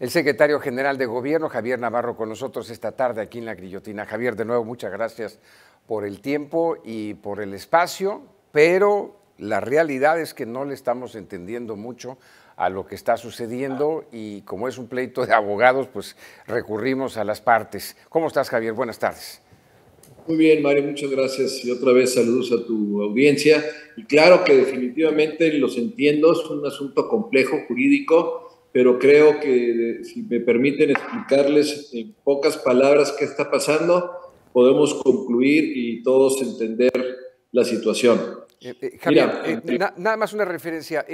el secretario general de Gobierno, Javier Navarro, con nosotros esta tarde aquí en La Grillotina. Javier, de nuevo, muchas gracias por el tiempo y por el espacio, pero la realidad es que no le estamos entendiendo mucho a lo que está sucediendo y como es un pleito de abogados, pues recurrimos a las partes. ¿Cómo estás, Javier? Buenas tardes. Muy bien, Mario, muchas gracias y otra vez saludos a tu audiencia. Y claro que definitivamente los entiendo, es un asunto complejo, jurídico, pero creo que si me permiten explicarles en pocas palabras qué está pasando, podemos concluir y todos entender la situación. Javier, nada más una referencia.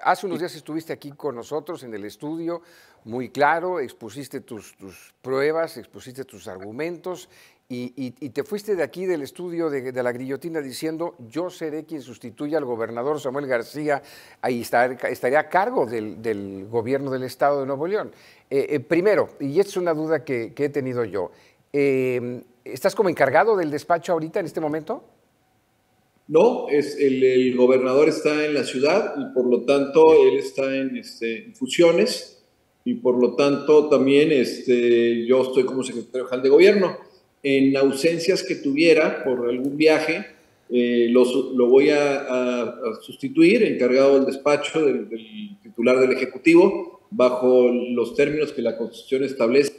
Hace unos días estuviste aquí con nosotros en el estudio, muy claro, expusiste tus pruebas, expusiste tus argumentos y te fuiste de aquí del estudio de La Grillotina diciendo yo seré quien sustituya al gobernador Samuel García y estaría a cargo del gobierno del estado de Nuevo León. Primero, y esta es una duda que he tenido yo, ¿estás como encargado del despacho ahorita en este momento? No, el gobernador está en la ciudad y por lo tanto él está en funciones y por lo tanto también yo estoy como secretario general de gobierno. En ausencias que tuviera por algún viaje, lo voy a sustituir, encargado del despacho del titular del Ejecutivo, bajo los términos que la Constitución establece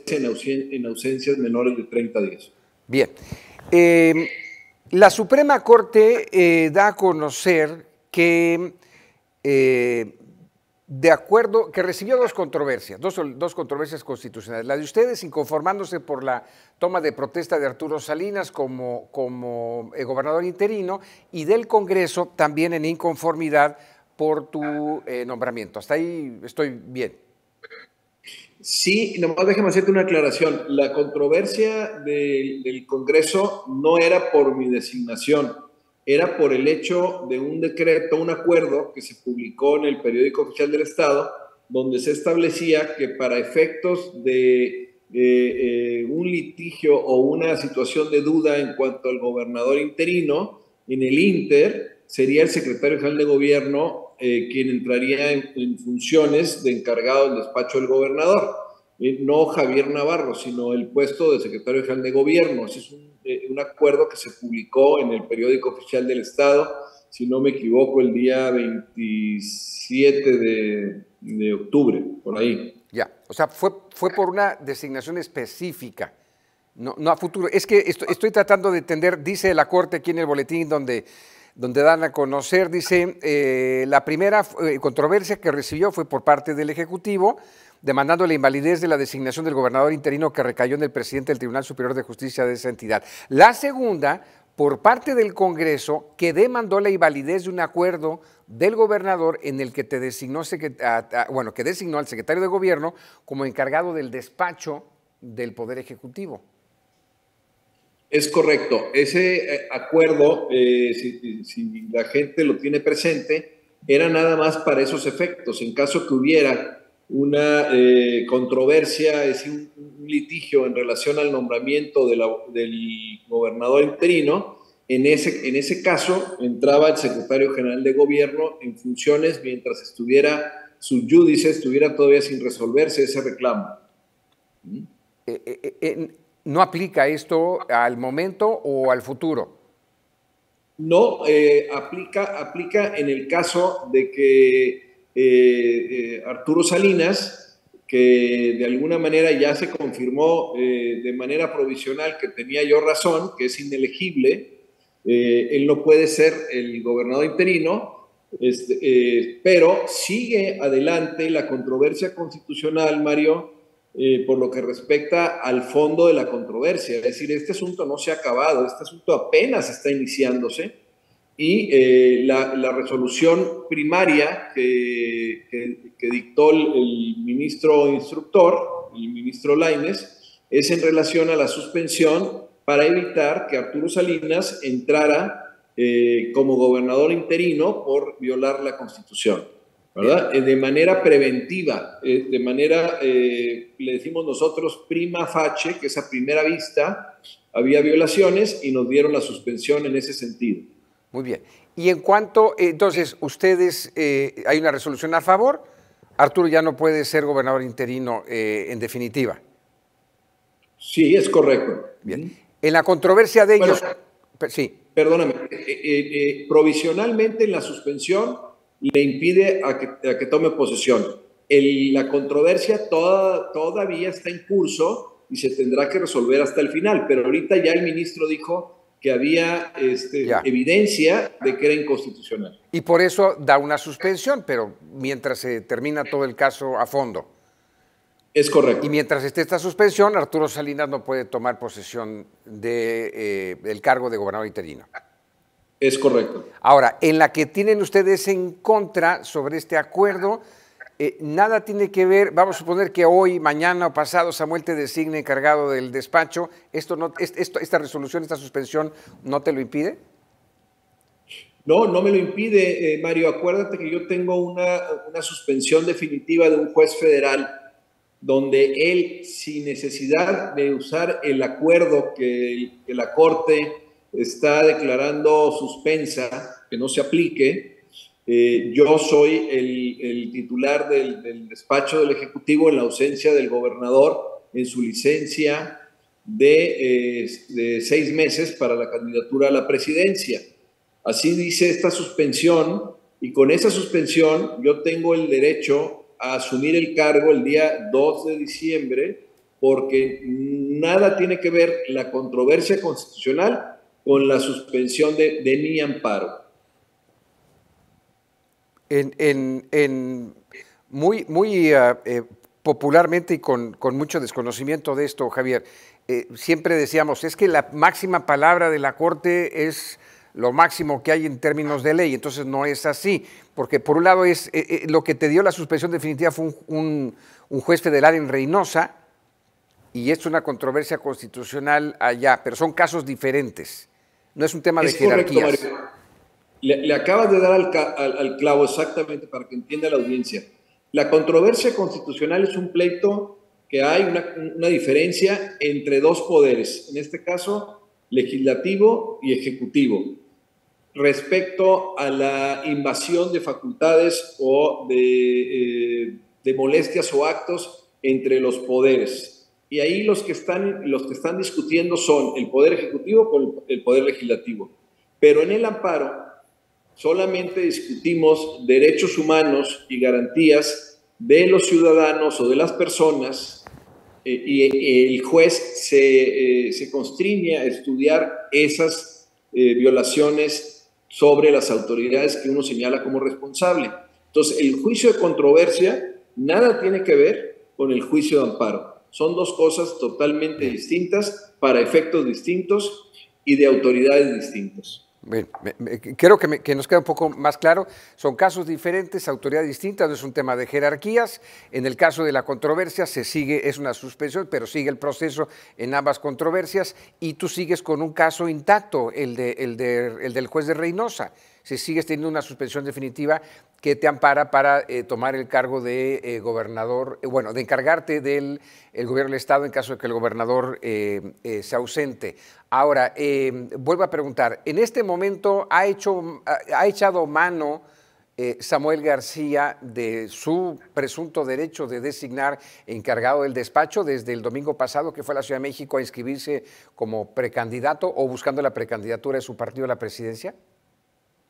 en ausencias menores de 30 días. Bien. La Suprema Corte da a conocer que, de acuerdo, que recibió dos controversias constitucionales. La de ustedes, inconformándose por la toma de protesta de Arturo Salinas como gobernador interino, y del Congreso también en inconformidad por tu nombramiento. Hasta ahí estoy bien. Sí, nomás déjame hacerte una aclaración. La controversia del Congreso no era por mi designación, era por el hecho de un decreto, un acuerdo que se publicó en el Periódico Oficial del Estado, donde se establecía que para efectos de un litigio o una situación de duda en cuanto al gobernador interino, en el Inter sería el secretario general de gobierno quien entraría en funciones de encargado del despacho del gobernador. No Javier Navarro, sino el puesto de secretario general de gobierno. Ese es un acuerdo que se publicó en el Periódico Oficial del Estado, si no me equivoco, el día 27 de octubre, por ahí. Ya, o sea, fue por una designación específica, no a futuro. Es que estoy tratando de entender, dice la Corte aquí en el boletín donde dan a conocer, dice, la primera controversia que recibió fue por parte del Ejecutivo, demandando la invalidez de la designación del gobernador interino que recayó en el presidente del Tribunal Superior de Justicia de esa entidad. La segunda, por parte del Congreso, que demandó la invalidez de un acuerdo del gobernador en el que te designó, que designó al secretario de Gobierno como encargado del despacho del Poder Ejecutivo. Es correcto. Ese acuerdo, si la gente lo tiene presente, era nada más para esos efectos. En caso que hubiera una controversia, es decir, un litigio en relación al nombramiento del gobernador interino, en ese caso entraba el secretario general de gobierno en funciones mientras estuviera sub judice, estuviera todavía sin resolverse ese reclamo. ¿No aplica esto al momento o al futuro? No, aplica en el caso de que Arturo Salinas, que de alguna manera ya se confirmó de manera provisional que tenía yo razón, que es inelegible, él no puede ser el gobernador interino, pero sigue adelante la controversia constitucional, Mario, por lo que respecta al fondo de la controversia. Es decir, este asunto no se ha acabado, este asunto apenas está iniciándose y la resolución primaria que dictó el ministro instructor, el ministro Lainez, es en relación a la suspensión para evitar que Arturo Salinas entrara como gobernador interino por violar la Constitución, ¿verdad? De manera preventiva, de manera, le decimos nosotros, prima facie, que es a primera vista, había violaciones y nos dieron la suspensión en ese sentido. Muy bien. Y en cuanto, entonces, ustedes, ¿hay una resolución a favor Arturo ya no puede ser gobernador interino en definitiva. Sí, es correcto. Bien. En la controversia de ellos... Bueno, sí. Perdóname, provisionalmente la suspensión le impide a que tome posesión. La controversia todavía está en curso y se tendrá que resolver hasta el final, pero ahorita ya el ministro dijo que había evidencia de que era inconstitucional. Y por eso da una suspensión, pero mientras se termina todo el caso a fondo. Es correcto. Y mientras esté esta suspensión, Arturo Salinas no puede tomar posesión del cargo de gobernador interino. Es correcto. Ahora, en la que tienen ustedes en contra sobre este acuerdo, nada tiene que ver, vamos a suponer que hoy, mañana o pasado Samuel te designe encargado del despacho, esta resolución, esta suspensión, ¿no te lo impide? No, no me lo impide, Mario. Acuérdate que yo tengo una suspensión definitiva de un juez federal donde él, sin necesidad de usar el acuerdo que la Corte está declarando suspensa, que no se aplique, yo soy el titular del despacho del Ejecutivo en la ausencia del gobernador en su licencia de 6 meses para la candidatura a la presidencia. Así dice esta suspensión, y con esa suspensión yo tengo el derecho a asumir el cargo el día 2 de diciembre, porque nada tiene que ver la controversia constitucional con la suspensión de mi amparo. Muy popularmente y con mucho desconocimiento de esto, Javier, siempre decíamos, es que la máxima palabra de la Corte es lo máximo que hay en términos de ley, entonces no es así, porque por un lado lo que te dio la suspensión definitiva fue un juez federal en Reynosa, y es una controversia constitucional allá, pero son casos diferentes, no es un tema de jerarquías. Correcto, Mario. Le acabas de dar al clavo exactamente para que entienda la audiencia. La controversia constitucional es un pleito que hay una diferencia entre dos poderes, en este caso legislativo y ejecutivo, respecto a la invasión de facultades o de molestias o actos entre los poderes. Y ahí los que están discutiendo son el Poder Ejecutivo con el Poder Legislativo. Pero en el amparo solamente discutimos derechos humanos y garantías de los ciudadanos o de las personas, y el juez se constriñe a estudiar esas violaciones sobre las autoridades que uno señala como responsable. Entonces, el juicio de controversia nada tiene que ver con el juicio de amparo. Son dos cosas totalmente distintas, para efectos distintos y de autoridades distintas. Bien, creo que nos queda un poco más claro. Son casos diferentes, autoridades distintas, no es un tema de jerarquías. En el caso de la controversia es una suspensión, pero sigue el proceso en ambas controversias, y tú sigues con un caso intacto, el del juez de Reynosa. Si sigues teniendo una suspensión definitiva que te ampara para tomar el cargo de gobernador, de encargarte del gobierno del Estado en caso de que el gobernador se ausente. Ahora, vuelvo a preguntar, ¿en este momento ha echado mano Samuel García de su presunto derecho de designar encargado del despacho desde el domingo pasado, que fue a la Ciudad de México a inscribirse como precandidato o buscando la precandidatura de su partido a la presidencia?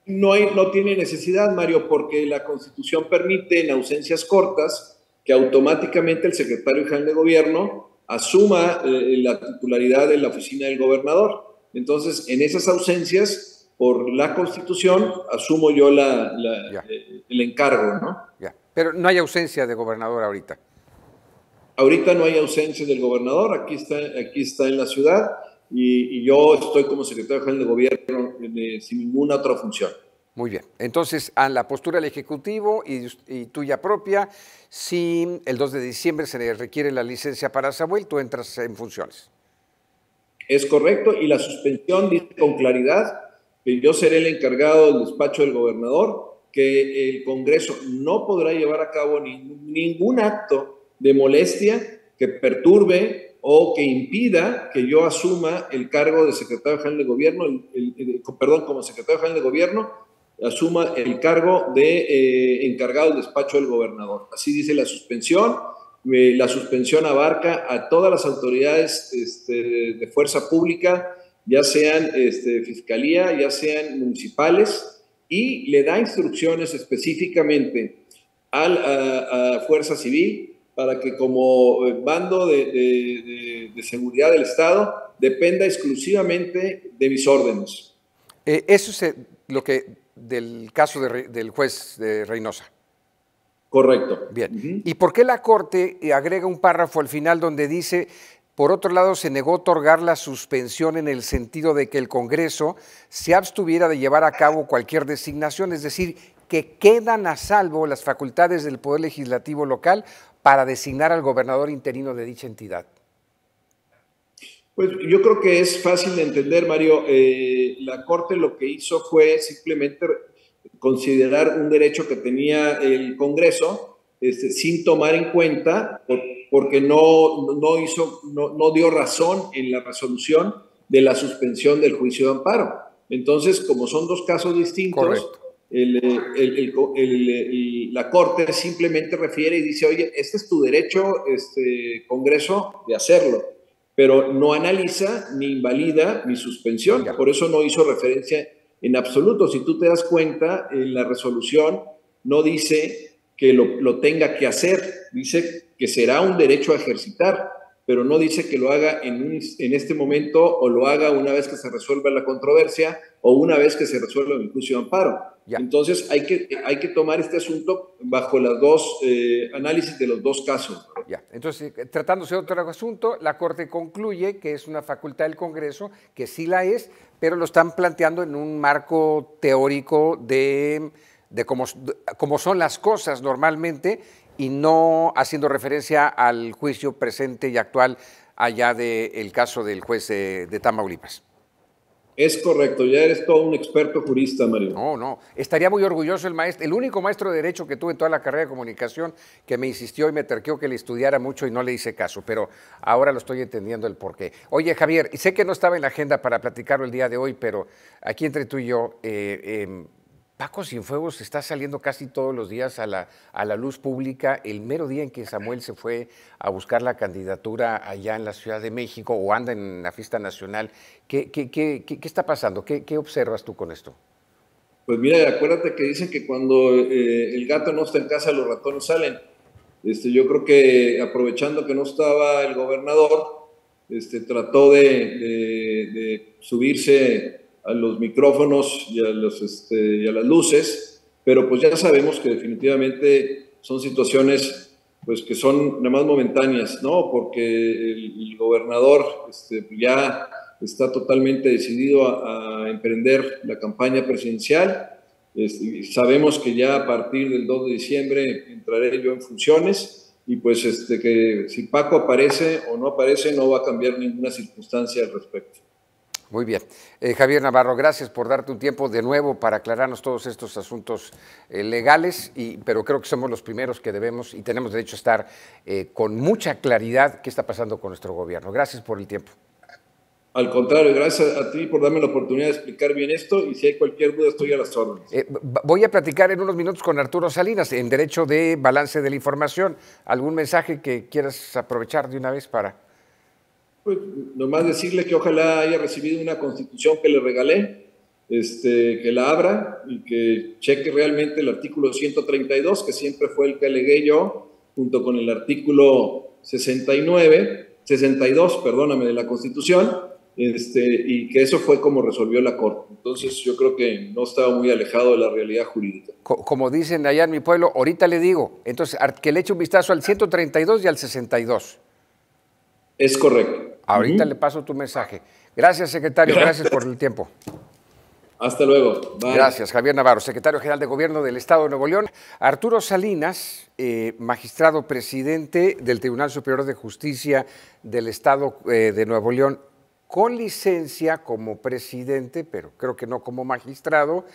No tiene necesidad, Mario, porque la Constitución permite en ausencias cortas que automáticamente el secretario general de gobierno asuma la titularidad de la oficina del gobernador. Entonces, en esas ausencias, por la Constitución, asumo yo el encargo, ¿no? Ya. Pero no hay ausencia de gobernador ahorita. Ahorita no hay ausencia del gobernador, aquí está en la ciudad, y yo estoy como secretario general de gobierno sin ninguna otra función. Muy bien. Entonces, a la postura del Ejecutivo y tuya propia, si el 2 de diciembre se le requiere la licencia para Samuel, tú entras en funciones. Es correcto, y la suspensión dice con claridad que yo seré el encargado del despacho del gobernador, que el Congreso no podrá llevar a cabo ningún acto de molestia que perturbe o que impida que yo asuma el cargo de secretario general de gobierno, como secretario general de gobierno, asuma el cargo de encargado del despacho del gobernador. Así dice la suspensión. La suspensión abarca a todas las autoridades de fuerza pública, ya sean fiscalía, ya sean municipales, y le da instrucciones específicamente a Fuerza Civil para que como bando de seguridad del Estado dependa exclusivamente de mis órdenes. Eso es lo que del caso del juez de Reynosa. Correcto. Bien. ¿Y por qué la Corte agrega un párrafo al final donde dice, por otro lado, se negó a otorgar la suspensión en el sentido de que el Congreso se abstuviera de llevar a cabo cualquier designación, es decir, que quedan a salvo las facultades del Poder Legislativo local para designar al gobernador interino de dicha entidad? Pues yo creo que es fácil de entender, Mario. La Corte lo que hizo fue simplemente considerar un derecho que tenía el Congreso, sin tomar en cuenta, porque no dio razón en la resolución de la suspensión del juicio de amparo. Entonces, como son dos casos distintos, la Corte simplemente refiere y dice, oye, este es tu derecho, Congreso, de hacerlo, pero no analiza ni invalida mi suspensión. Por eso no hizo referencia en absoluto. Si tú te das cuenta, en la resolución no dice que lo tenga que hacer, dice que será un derecho a ejercitar, pero no dice que lo haga en este momento o lo haga una vez que se resuelva la controversia o una vez que se resuelva el juicio de amparo. Entonces hay que tomar este asunto bajo las dos análisis de los dos casos. Entonces, tratándose de otro asunto, la Corte concluye que es una facultad del Congreso, que sí la es, pero lo están planteando en un marco teórico de cómo son las cosas normalmente y no haciendo referencia al juicio presente y actual allá del caso del juez de Tamaulipas. Es correcto, ya eres todo un experto jurista, Mario. No, estaría muy orgulloso el único maestro de Derecho que tuve en toda la carrera de comunicación que me insistió y me terqueó que le estudiara mucho y no le hice caso, pero ahora lo estoy entendiendo el porqué. Oye, Javier, sé que no estaba en la agenda para platicarlo el día de hoy, pero aquí entre tú y yo, Paco Cienfuegos está saliendo casi todos los días a la luz pública. El mero día en que Samuel se fue a buscar la candidatura allá en la Ciudad de México o anda en la fiesta nacional, ¿qué está pasando? ¿Qué observas tú con esto? Pues mira, acuérdate que dicen que cuando el gato no está en casa, los ratones salen. Yo creo que aprovechando que no estaba el gobernador, trató de subirse a los micrófonos y a las luces, pero pues ya sabemos que definitivamente son situaciones pues que son nada más momentáneas, ¿no? Porque el gobernador ya está totalmente decidido a emprender la campaña presidencial. Sabemos que ya a partir del 2 de diciembre entraré yo en funciones y pues que si Paco aparece o no aparece no va a cambiar ninguna circunstancia al respecto. Muy bien. Javier Navarro, gracias por darte un tiempo de nuevo para aclararnos todos estos asuntos legales, pero creo que somos los primeros que debemos y tenemos derecho a estar con mucha claridad qué está pasando con nuestro gobierno. Gracias por el tiempo. Al contrario, gracias a ti por darme la oportunidad de explicar bien esto y si hay cualquier duda estoy a las órdenes. Voy a platicar en unos minutos con Arturo Salinas en Derecho de Balance de la Información. ¿Algún mensaje que quieras aprovechar de una vez para...? Pues nomás decirle que ojalá haya recibido una constitución que le regalé, que la abra y que cheque realmente el artículo 132, que siempre fue el que alegué yo, junto con el artículo 62, perdóname, de la Constitución, y que eso fue como resolvió la Corte. Entonces yo creo que no estaba muy alejado de la realidad jurídica. Como dicen allá en mi pueblo, ahorita le digo, entonces que le eche un vistazo al 132 y al 62. Es correcto. Ahorita le paso tu mensaje. Gracias, secretario. Gracias por el tiempo. Hasta luego. Bye. Gracias, Javier Navarro, secretario general de Gobierno del Estado de Nuevo León. Arturo Salinas, magistrado presidente del Tribunal Superior de Justicia del Estado de Nuevo León, con licencia como presidente, pero creo que no como magistrado,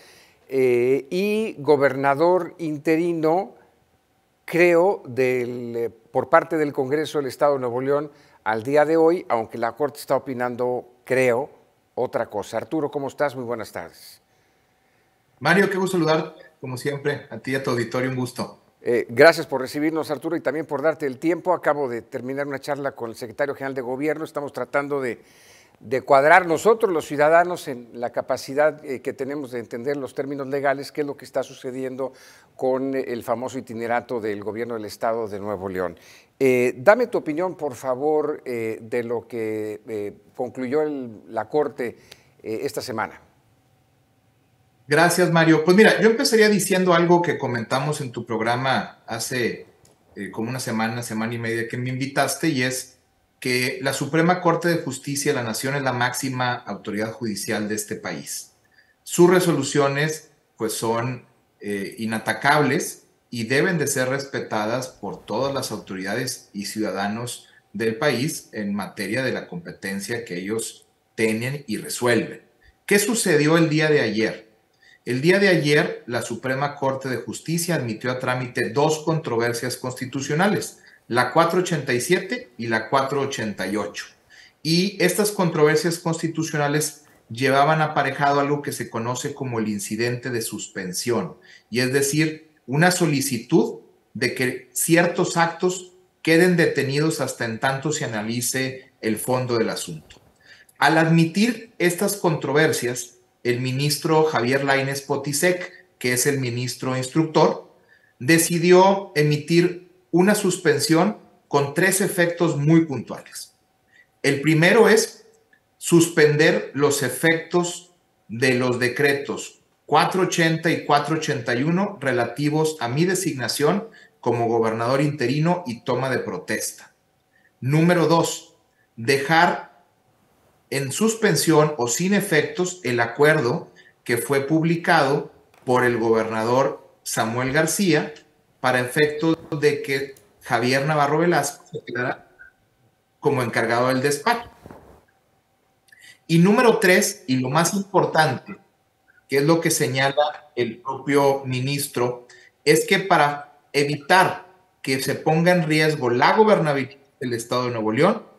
y gobernador interino, creo, por parte del Congreso del Estado de Nuevo León al día de hoy, aunque la Corte está opinando, creo, otra cosa. Arturo, ¿cómo estás? Muy buenas tardes. Mario, qué gusto saludar, como siempre, a ti y a tu auditorio, un gusto. Gracias por recibirnos, Arturo, y también por darte el tiempo. Acabo de terminar una charla con el secretario general de Gobierno. Estamos tratando de cuadrar nosotros, los ciudadanos, en la capacidad que tenemos de entender los términos legales, qué es lo que está sucediendo con el famoso itinerato del Gobierno del Estado de Nuevo León. Dame tu opinión, por favor, de lo que concluyó la Corte esta semana. Gracias, Mario. Pues mira, yo empezaría diciendo algo que comentamos en tu programa hace como una semana y media que me invitaste, y es que la Suprema Corte de Justicia de la Nación es la máxima autoridad judicial de este país. Sus resoluciones pues son inatacables y deben de ser respetadas por todas las autoridades y ciudadanos del país en materia de la competencia que ellos tienen y resuelven. ¿Qué sucedió el día de ayer? El día de ayer, la Suprema Corte de Justicia admitió a trámite dos controversias constitucionales, la 487 y la 488. Y estas controversias constitucionales llevaban aparejado algo que se conoce como el incidente de suspensión, y es decir, una solicitud de que ciertos actos queden detenidos hasta en tanto se analice el fondo del asunto. Al admitir estas controversias, el ministro Javier Lainez Potisek, que es el ministro instructor, decidió emitir una suspensión con tres efectos muy puntuales. El primero es suspender los efectos de los decretos 480 y 481 relativos a mi designación como gobernador interino y toma de protesta. Número dos, dejar en suspensión o sin efectos el acuerdo que fue publicado por el gobernador Samuel García para efectos de que Javier Navarro Velasco se quedara como encargado del despacho. Y número tres, y lo más importante, que es lo que señala el propio ministro, es que para evitar que se ponga en riesgo la gobernabilidad del Estado de Nuevo León,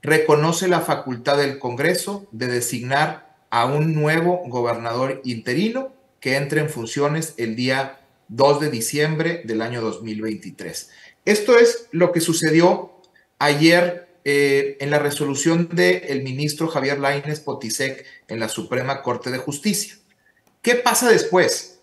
reconoce la facultad del Congreso de designar a un nuevo gobernador interino que entre en funciones el día 2 de diciembre del año 2023. Esto es lo que sucedió ayer en la resolución del ministro Javier Lainez Potisek en la Suprema Corte de Justicia. ¿Qué pasa después?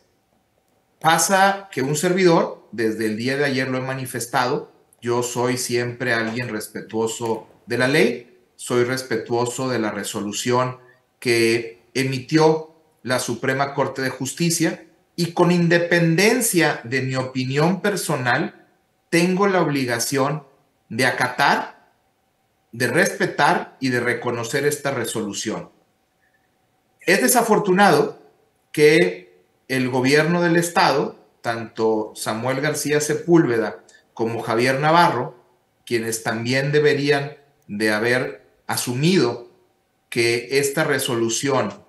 Pasa que un servidor, desde el día de ayer lo he manifestado, yo soy siempre alguien respetuoso de la ley, soy respetuoso de la resolución que emitió la Suprema Corte de Justicia, y con independencia de mi opinión personal, tengo la obligación de acatar, de respetar y de reconocer esta resolución. Es desafortunado que el gobierno del Estado, tanto Samuel García Sepúlveda como Javier Navarro, quienes también deberían de haber asumido que esta resolución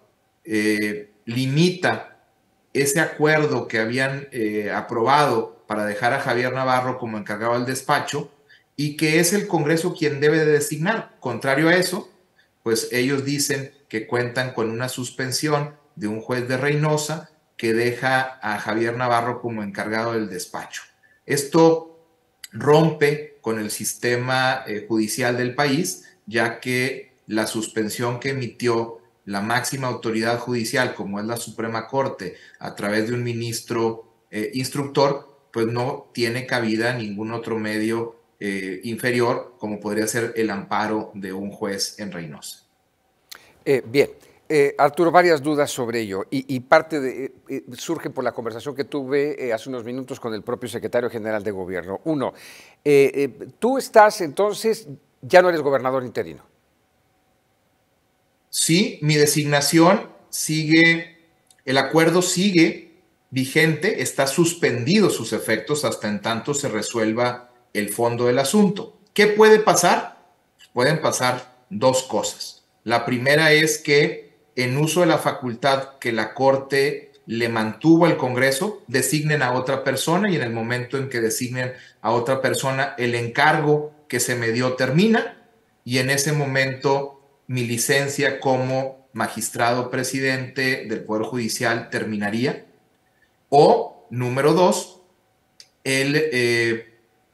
limita ese acuerdo que habían aprobado para dejar a Javier Navarro como encargado del despacho, y que es el Congreso quien debe de designar. Contrario a eso, pues ellos dicen que cuentan con una suspensión de un juez de Reynosa que deja a Javier Navarro como encargado del despacho. Esto rompe con el sistema judicial del país, ya que la suspensión que emitió la máxima autoridad judicial, como es la Suprema Corte, a través de un ministro instructor, pues no tiene cabida en ningún otro medio inferior, como podría ser el amparo de un juez en Reynosa. Bien. Arturo, varias dudas sobre ello, y parte surge por la conversación que tuve hace unos minutos con el propio secretario general de Gobierno. Uno, tú estás entonces, ya no eres gobernador interino. Sí, mi designación sigue, el acuerdo sigue vigente, está suspendido sus efectos hasta en tanto se resuelva el fondo del asunto. ¿Qué puede pasar? Pueden pasar dos cosas. La primera es que, en uso de la facultad que la Corte le mantuvo al Congreso, designen a otra persona, y en el momento en que designen a otra persona, el encargo que se me dio termina, y en ese momento mi licencia como magistrado presidente del Poder Judicial terminaría. O, número 2, el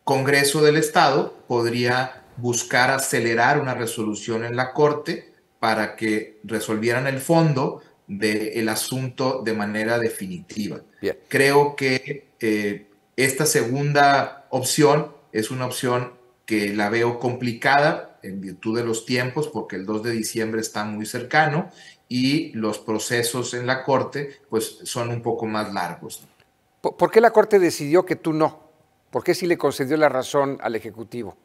Congreso del Estado podría buscar acelerar una resolución en la Corte para que resolvieran el fondo del asunto de manera definitiva. Bien. Creo que esta segunda opción es una opción que la veo complicada en virtud de los tiempos, porque el 2 de diciembre está muy cercano y los procesos en la Corte pues, son un poco más largos. ¿Por qué la Corte decidió que tú no? ¿Por qué sí le concedió la razón al Ejecutivo?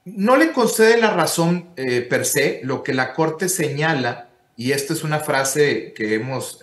No le concede la razón per se. Lo que la Corte señala, y esta es una frase que hemos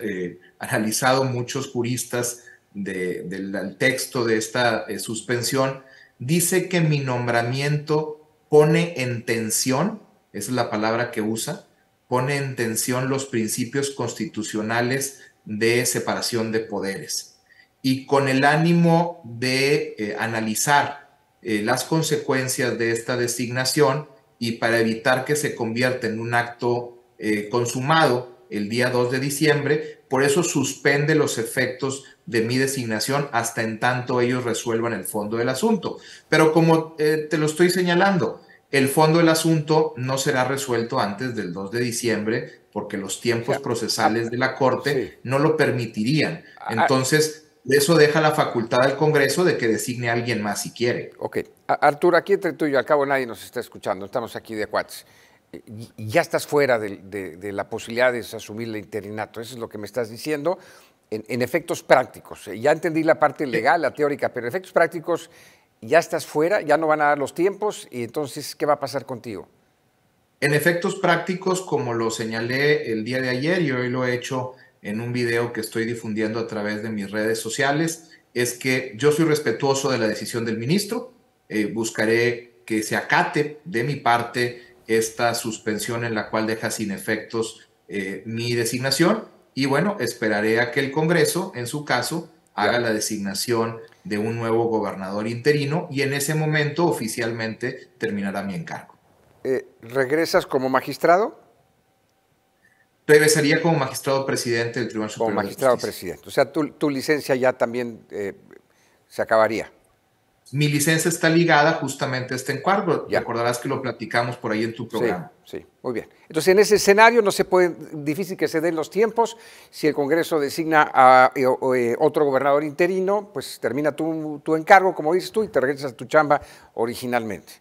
analizado muchos juristas del texto de esta suspensión, dice que mi nombramiento pone en tensión, esa es la palabra que usa, pone en tensión los principios constitucionales de separación de poderes. Y con el ánimo de analizar las consecuencias de esta designación y para evitar que se convierta en un acto consumado el día 2 de diciembre, por eso suspende los efectos de mi designación hasta en tanto ellos resuelvan el fondo del asunto. Pero como te lo estoy señalando, el fondo del asunto no será resuelto antes del 2 de diciembre porque los tiempos procesales de la Corte no lo permitirían. Entonces, eso deja la facultad al Congreso de que designe a alguien más si quiere. Ok. Arturo, aquí entre tú y yo, al cabo nadie nos está escuchando, estamos aquí de cuates. Ya estás fuera de la posibilidad de asumir el interinato, eso es lo que me estás diciendo, en efectos prácticos. Ya entendí la parte legal, la teórica, pero en efectos prácticos ya estás fuera, ya no van a dar los tiempos, y entonces, ¿qué va a pasar contigo? En efectos prácticos, como lo señalé el día de ayer y hoy lo he hecho en un video que estoy difundiendo a través de mis redes sociales, es que yo soy respetuoso de la decisión del ministro, buscaré que se acate de mi parte esta suspensión en la cual deja sin efectos mi designación y bueno, esperaré a que el Congreso, en su caso, haga la designación de un nuevo gobernador interino y en ese momento oficialmente terminará mi encargo. ¿Regresas como magistrado? Regresaría como magistrado presidente del Tribunal Superior Como magistrado de Justicia. presidente. O sea, tu licencia ya también se acabaría. Mi licencia está ligada justamente a este encargo. Ya. Recordarás que lo platicamos por ahí en tu programa. Sí, muy bien. Entonces, en ese escenario no se puede, difícil que se den los tiempos. Si el Congreso designa a otro gobernador interino, pues termina tu encargo, como dices tú, y te regresas a tu chamba originalmente.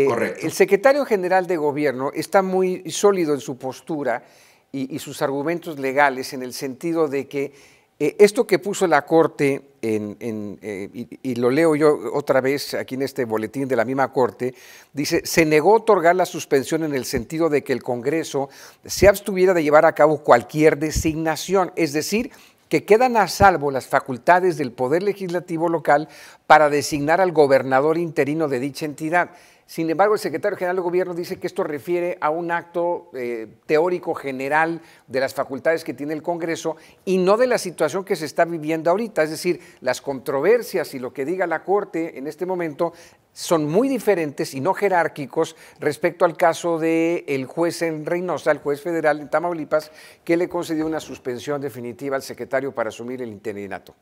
Correcto. El secretario general de Gobierno está muy sólido en su postura y sus argumentos legales en el sentido de que esto que puso la Corte, y lo leo yo otra vez aquí en este boletín de la misma Corte, dice, se negó a otorgar la suspensión en el sentido de que el Congreso se abstuviera de llevar a cabo cualquier designación, es decir, que quedan a salvo las facultades del Poder Legislativo local para designar al gobernador interino de dicha entidad. Sin embargo, el secretario general de Gobierno dice que esto refiere a un acto teórico general de las facultades que tiene el Congreso y no de la situación que se está viviendo ahorita. Es decir, las controversias y lo que diga la Corte en este momento son muy diferentes y no jerárquicos respecto al caso del juez en Reynosa, el juez federal en Tamaulipas, que le concedió una suspensión definitiva al secretario para asumir el interinato.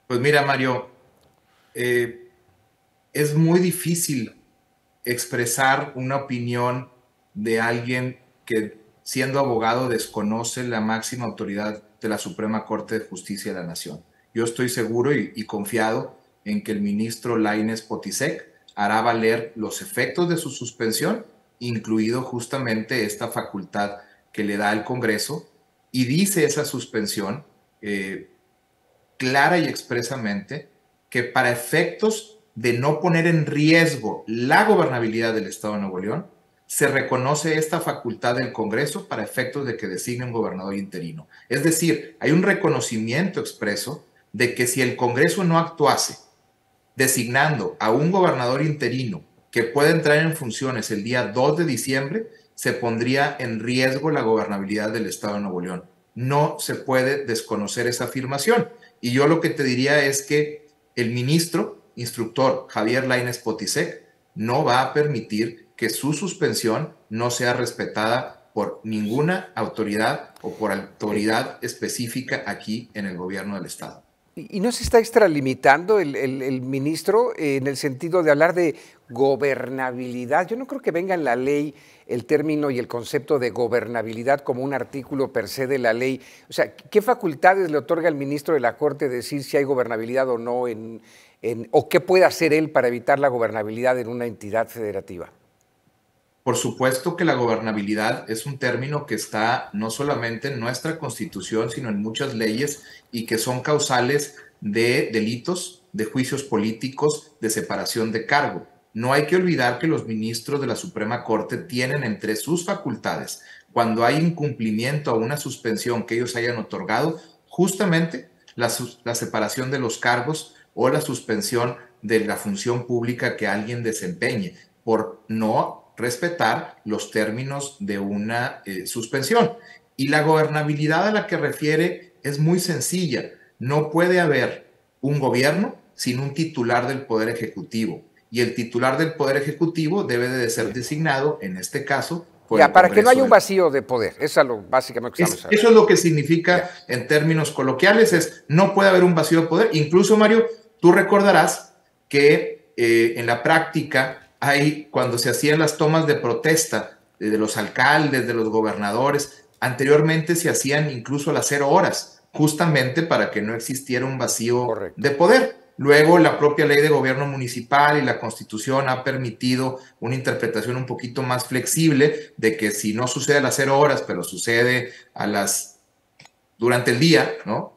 Pues mira, Mario, es muy difícil expresar una opinión de alguien que, siendo abogado, desconoce la máxima autoridad de la Suprema Corte de Justicia de la Nación. Yo estoy seguro y confiado en que el ministro Lainez Potisek hará valer los efectos de su suspensión, incluido justamente esta facultad que le da al Congreso, y dice esa suspensión clara y expresamente que para efectos de no poner en riesgo la gobernabilidad del Estado de Nuevo León, se reconoce esta facultad del Congreso para efectos de que designe un gobernador interino. Es decir, hay un reconocimiento expreso de que si el Congreso no actuase designando a un gobernador interino que pueda entrar en funciones el día 2 de diciembre, se pondría en riesgo la gobernabilidad del Estado de Nuevo León. No se puede desconocer esa afirmación. Y yo lo que te diría es que el ministro instructor Javier Lainez Potisek no va a permitir que su suspensión no sea respetada por ninguna autoridad o por autoridad específica aquí en el gobierno del Estado. ¿Y no se está extralimitando el ministro en el sentido de hablar de gobernabilidad? Yo no creo que venga en la ley el término y el concepto de gobernabilidad como un artículo per se de la ley. O sea, ¿qué facultades le otorga el ministro de la Corte decir si hay gobernabilidad o no o qué puede hacer él para evitar la gobernabilidad en una entidad federativa? Por supuesto que la gobernabilidad es un término que está no solamente en nuestra Constitución, sino en muchas leyes y que son causales de delitos, de juicios políticos, de separación de cargo. No hay que olvidar que los ministros de la Suprema Corte tienen entre sus facultades, cuando hay incumplimiento a una suspensión que ellos hayan otorgado, justamente la separación de los cargos o la suspensión de la función pública que alguien desempeñe por no respetar los términos de una suspensión. Y la gobernabilidad a la que refiere es muy sencilla. No puede haber un gobierno sin un titular del Poder Ejecutivo. Y el titular del Poder Ejecutivo debe de ser designado, en este caso, por el para Congreso. Que no haya un vacío de poder. Eso es lo básicamente que estamos hablando. Eso es lo que significa en términos coloquiales, es no puede haber un vacío de poder. Incluso, Mario, tú recordarás que en la práctica cuando se hacían las tomas de protesta de los alcaldes, de los gobernadores, anteriormente se hacían incluso a las 0 horas, justamente para que no existiera un vacío de poder. Luego la propia ley de gobierno municipal y la Constitución ha permitido una interpretación un poquito más flexible de que si no sucede a las 0 horas, pero sucede durante el día, ¿no?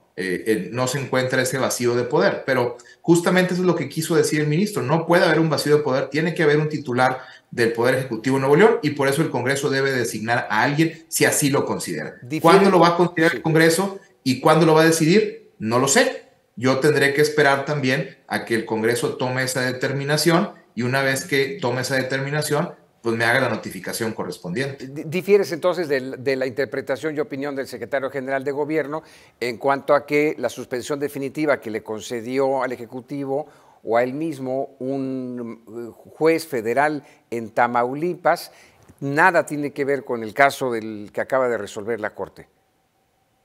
No se encuentra ese vacío de poder, pero justamente eso es lo que quiso decir el ministro. No puede haber un vacío de poder, tiene que haber un titular del Poder Ejecutivo de Nuevo León y por eso el Congreso debe designar a alguien si así lo considera. ¿Cuándo lo va a considerar el Congreso y cuándo lo va a decidir? No lo sé. Yo tendré que esperar también a que el Congreso tome esa determinación y una vez que tome esa determinación, pues me haga la notificación correspondiente. ¿Difieres entonces de la interpretación y opinión del secretario general de Gobierno en cuanto a que la suspensión definitiva que le concedió al Ejecutivo o a él mismo un juez federal en Tamaulipas nada tiene que ver con el caso del que acaba de resolver la Corte?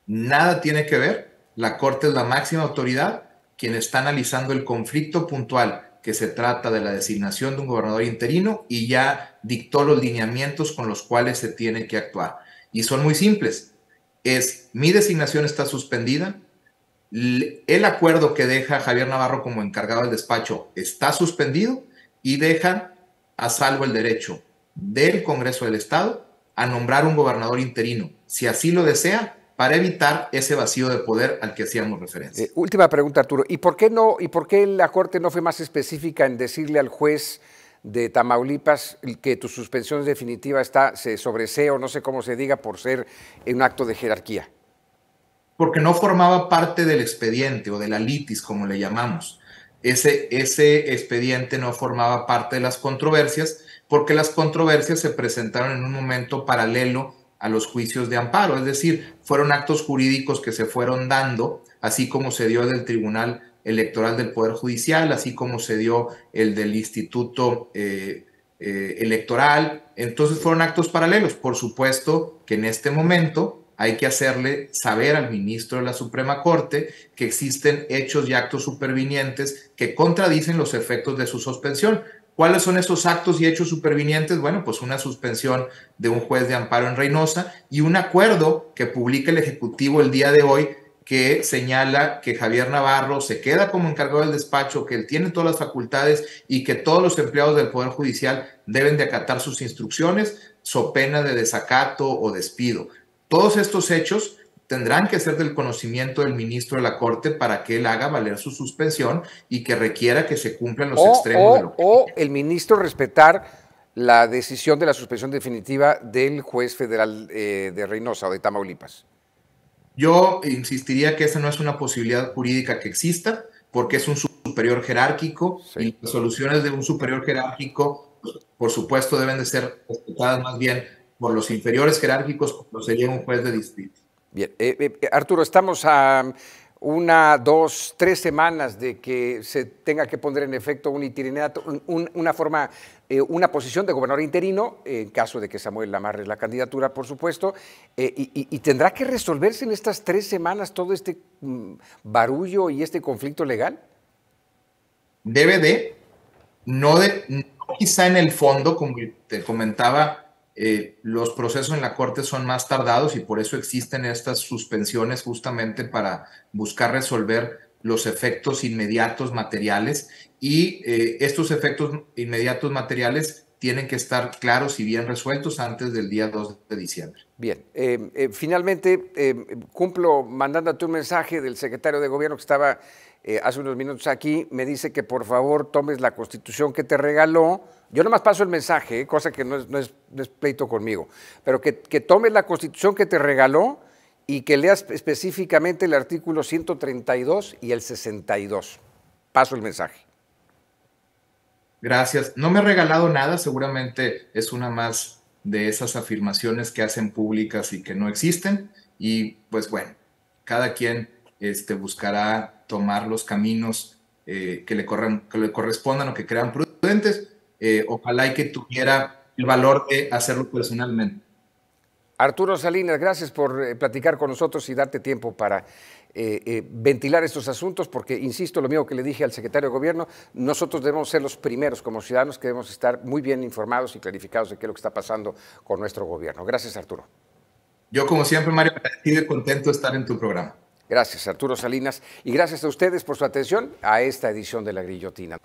Nada tiene que ver. La Corte es la máxima autoridad, quien está analizando el conflicto puntual que se trata de la designación de un gobernador interino y ya dictó los lineamientos con los cuales se tiene que actuar. Y son muy simples. Mi designación está suspendida, el acuerdo que deja Javier Navarro como encargado del despacho está suspendido y deja a salvo el derecho del Congreso del Estado a nombrar un gobernador interino, si así lo desea, para evitar ese vacío de poder al que hacíamos referencia. Última pregunta, Arturo. ¿Y por qué la Corte no fue más específica en decirle al juez de Tamaulipas que tu suspensión definitiva se sobresee o no sé cómo se diga por ser un acto de jerarquía? Porque no formaba parte del expediente o de la litis, como le llamamos. Ese expediente no formaba parte de las controversias porque las controversias se presentaron en un momento paralelo a los juicios de amparo, es decir, fueron actos jurídicos que se fueron dando, así como se dio del Tribunal Electoral del Poder Judicial, así como se dio el del Instituto Electoral. Entonces fueron actos paralelos. Por supuesto que en este momento hay que hacerle saber al ministro de la Suprema Corte que existen hechos y actos supervinientes que contradicen los efectos de su suspensión. ¿Cuáles son esos actos y hechos supervinientes? Bueno, pues una suspensión de un juez de amparo en Reynosa y un acuerdo que publica el Ejecutivo el día de hoy que señala que Javier Navarro se queda como encargado del despacho, que él tiene todas las facultades y que todos los empleados del Poder Judicial deben de acatar sus instrucciones so pena de desacato o despido. Todos estos hechos tendrán que ser del conocimiento del ministro de la Corte para que él haga valer su suspensión y que requiera que se cumplan los extremos de lo que... O el ministro respetar la decisión de la suspensión definitiva del juez federal de Reynosa o de Tamaulipas. Yo insistiría que esa no es una posibilidad jurídica que exista, porque es un superior jerárquico y las soluciones de un superior jerárquico, por supuesto, deben de ser respetadas más bien por los inferiores jerárquicos, como sería un juez de distrito. Bien, Arturo, estamos a 1, 2, 3 semanas de que se tenga que poner en efecto un itinerario, una posición de gobernador interino, en caso de que Samuel amarre la candidatura, por supuesto, y tendrá que resolverse en estas 3 semanas todo este barullo y este conflicto legal. Debe de, no quizá en el fondo, como te comentaba, los procesos en la Corte son más tardados y por eso existen estas suspensiones justamente para buscar resolver los efectos inmediatos materiales y estos efectos inmediatos materiales tienen que estar claros y bien resueltos antes del día 2 de diciembre. Bien, finalmente cumplo mandándote un mensaje del secretario de Gobierno que estaba hace unos minutos aquí, me dice que por favor tomes la Constitución que te regaló. Yo nomás paso el mensaje, cosa que no es pleito conmigo, pero que tomes la Constitución que te regaló y que leas específicamente el artículo 132 y el 62. Paso el mensaje. Gracias. No me he regalado nada, seguramente es una más de esas afirmaciones que hacen públicas y que no existen. Y pues bueno, cada quien buscará tomar los caminos que le correspondan o que crean prudentes. Ojalá y que tuviera el valor de hacerlo personalmente. Arturo Salinas, gracias por platicar con nosotros y darte tiempo para ventilar estos asuntos, porque, insisto, lo mismo que le dije al secretario de Gobierno, nosotros debemos ser los primeros como ciudadanos que debemos estar muy bien informados y clarificados de qué es lo que está pasando con nuestro gobierno. Gracias, Arturo. Yo, como siempre, Mario, estoy contento de estar en tu programa. Gracias, Arturo Salinas, y gracias a ustedes por su atención a esta edición de La Grillotina.